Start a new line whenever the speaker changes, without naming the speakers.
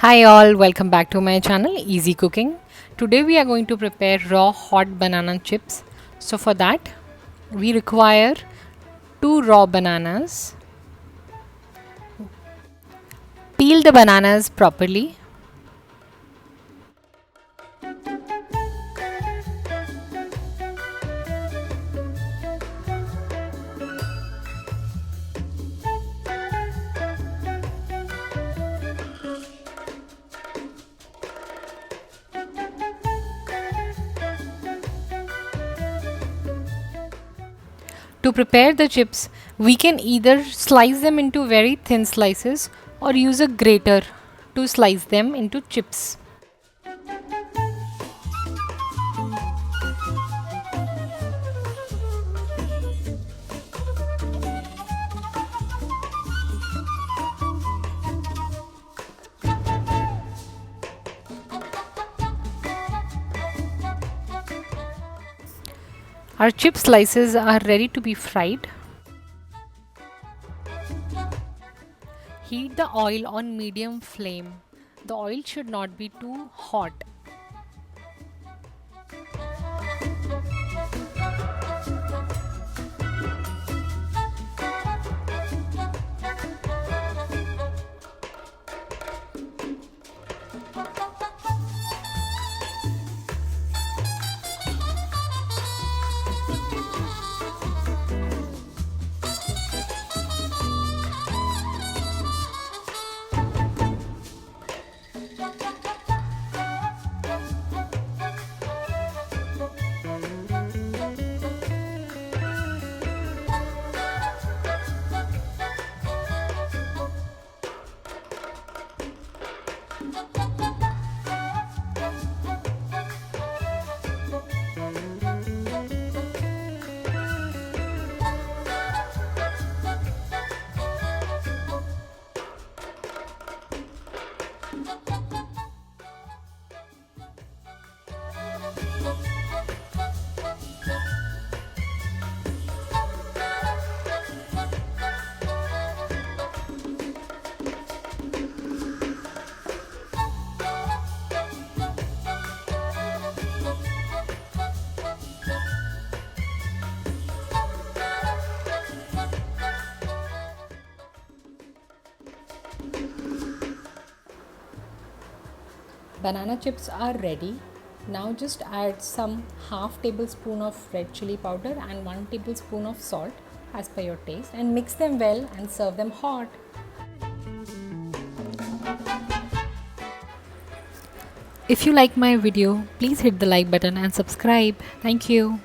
Hi all, welcome back to my channel Easy Cooking. Today we are going to prepare raw hot banana chips. So for that we require 2 raw bananas. Peel the bananas properly. To prepare the chips, we can either slice them into very thin slices or use a grater to slice them into chips. Our chip slices are ready to be fried. Heat the oil on medium flame. The oil should not be too hot. Banana chips are ready. Now just add some half tablespoon of red chili powder and 1 tablespoon of salt as per your taste and mix them well and serve them hot. If you like my video, please hit the like button and subscribe. Thank you.